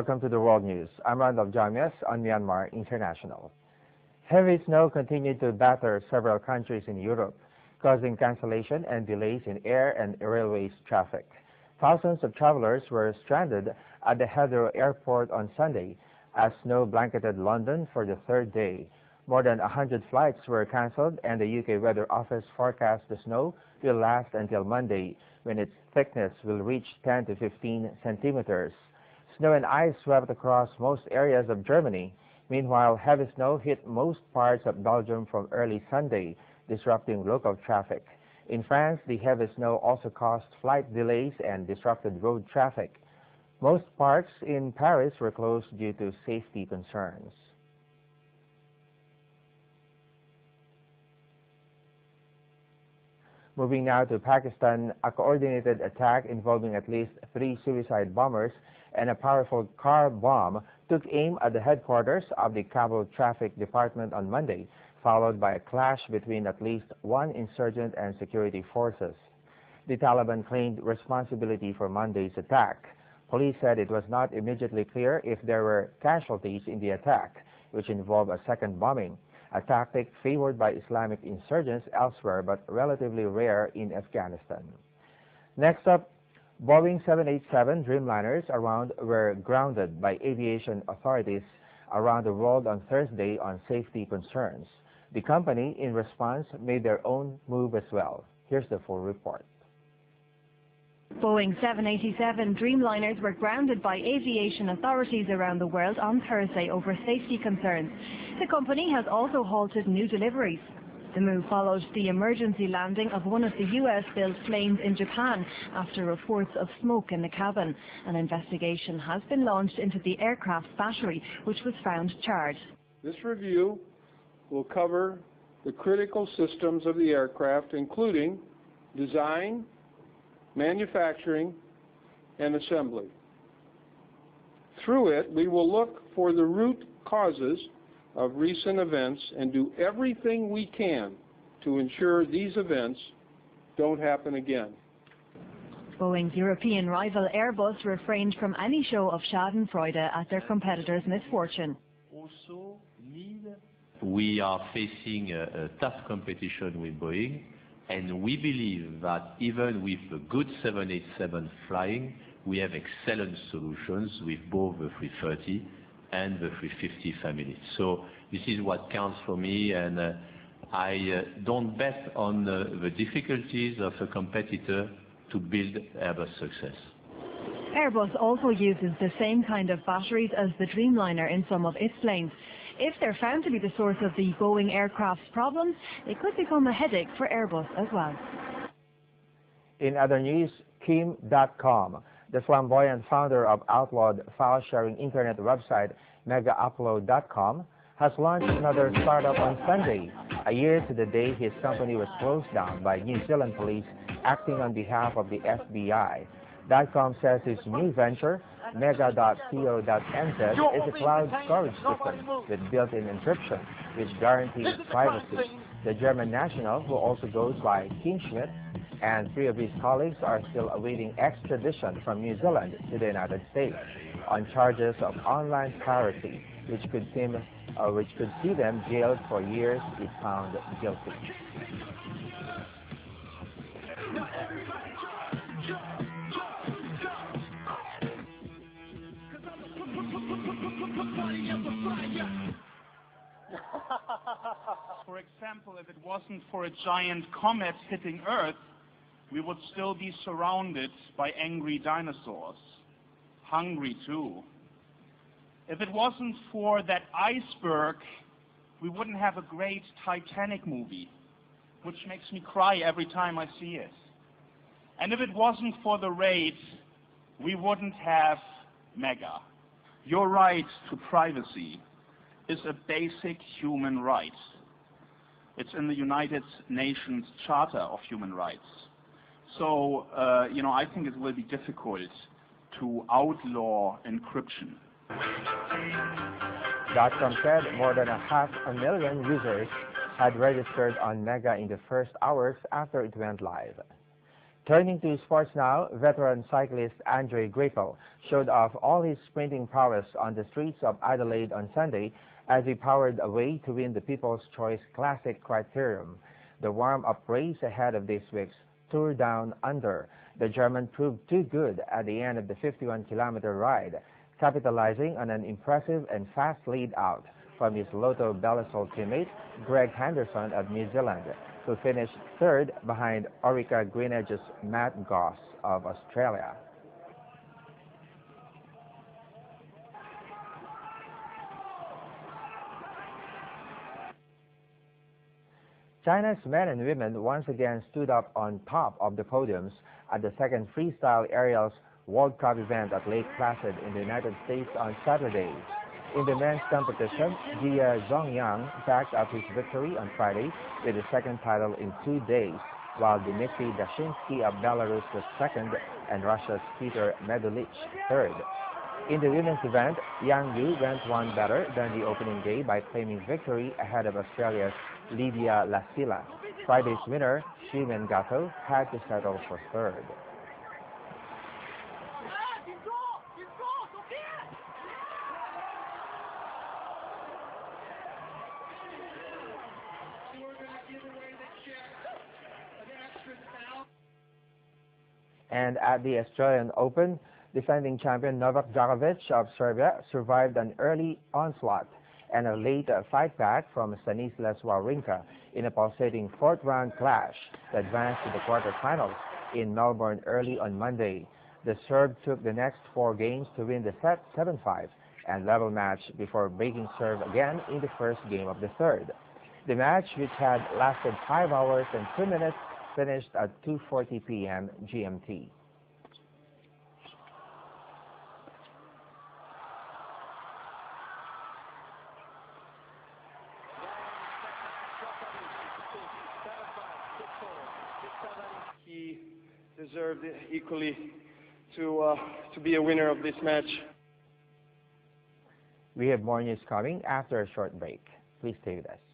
Welcome to the World News. I'm Randolf Jamias on Myanmar International. Heavy snow continued to batter several countries in Europe, causing cancellation and delays in air and railways traffic. Thousands of travelers were stranded at the Heathrow Airport on Sunday as snow blanketed London for the third day. More than 100 flights were cancelled, and the UK Weather Office forecasts the snow will last until Monday, when its thickness will reach 10 to 15 centimeters. Snow and ice swept across most areas of Germany. Meanwhile, heavy snow hit most parts of Belgium from early Sunday, disrupting local traffic. In France, the heavy snow also caused flight delays and disrupted road traffic. Most parks in Paris were closed due to safety concerns. Moving now to Pakistan, a coordinated attack involving at least 3 suicide bombers and a powerful car bomb took aim at the headquarters of the Kabul Traffic Department on Monday, followed by a clash between at least one insurgent and security forces. The Taliban claimed responsibility for Monday's attack. Police said it was not immediately clear if there were casualties in the attack, which involved a second bombing, a tactic favored by Islamic insurgents elsewhere but relatively rare in Afghanistan. Next up, Boeing 787 Dreamliners were grounded by aviation authorities around the world on Thursday on safety concerns. The company, in response, made their own move as well. Here's the full report. Boeing 787 Dreamliners were grounded by aviation authorities around the world on Thursday over safety concerns. The company has also halted new deliveries. The move followed the emergency landing of one of the US-built planes in Japan after reports of smoke in the cabin. An investigation has been launched into the aircraft's battery, which was found charred. This review will cover the critical systems of the aircraft, including design, manufacturing, and assembly. Through it, we will look for the root causes of recent events and do everything we can to ensure these events don't happen again. Boeing's European rival Airbus refrained from any show of schadenfreude at their competitors' misfortune. We are facing a tough competition with Boeing, and we believe that even with a good 787 flying, we have excellent solutions with both the 330 and the 350 family. So this is what counts for me, and I don't bet on the difficulties of a competitor to build Airbus success. Airbus also uses the same kind of batteries as the Dreamliner in some of its planes. If they're found to be the source of the Boeing aircraft's problems, they could become a headache for Airbus as well. In other news, Kim.com, the flamboyant founder of outlawed file-sharing internet website MegaUpload.com, has launched another startup on Sunday, a year to the day his company was closed down by New Zealand police acting on behalf of the FBI. .com says his new venture, Mega.co.nz, is a cloud storage system with built-in encryption, which guarantees privacy. The German national, who also goes by Kim Schmidt, and 3 of his colleagues are still awaiting extradition from New Zealand to the United States on charges of online piracy, which could see them jailed for years if found guilty. For example, if it wasn't for a giant comet hitting Earth, we would still be surrounded by angry dinosaurs. Hungry too. If it wasn't for that iceberg, we wouldn't have a great Titanic movie, which makes me cry every time I see it. And if it wasn't for the raid, we wouldn't have Mega. Your right to privacy is a basic human right. It's in the United Nations Charter of Human Rights. So, I think it will be difficult to outlaw encryption. .com said more than 500,000 users had registered on Mega in the first hours after it went live. Turning to sports now, veteran cyclist Andre Greipel showed off all his sprinting prowess on the streets of Adelaide on Sunday as he powered away to win the People's Choice Classic Criterium, the warm-up race ahead of this week's Tour Down Under. The German proved too good at the end of the 51-kilometer ride, capitalizing on an impressive and fast lead-out from his Lotto Belisol teammate Greg Henderson of New Zealand, who finished third behind Orica Greenedge's Matt Goss of Australia. China's men and women once again stood up on top of the podiums at the second freestyle aerials World Cup event at Lake Placid in the United States on Saturday. In the men's competition, Jia Zongyang backed up his victory on Friday with the second title in 2 days, while Dmitry Dashinsky of Belarus was second and Russia's Peter Medulich third. In the women's event, Yang Yu went one better than the opening day by claiming victory ahead of Australia's Lydia Lasila. Friday's winner, Ximen Gato, had to settle for third. And at the Australian Open, defending champion Novak Djokovic of Serbia survived an early onslaught and a late fight back from Stanislas Wawrinka in a pulsating fourth-round clash that advanced to the quarterfinals in Melbourne early on Monday. The Serb took the next 4 games to win the set 7-5 and level match before breaking serve again in the first game of the third. The match, which had lasted 5 hours and 2 minutes, finished at 2:40 p.m. GMT. He deserved equally to be a winner of this match. We have more news coming after a short break. Please stay with us.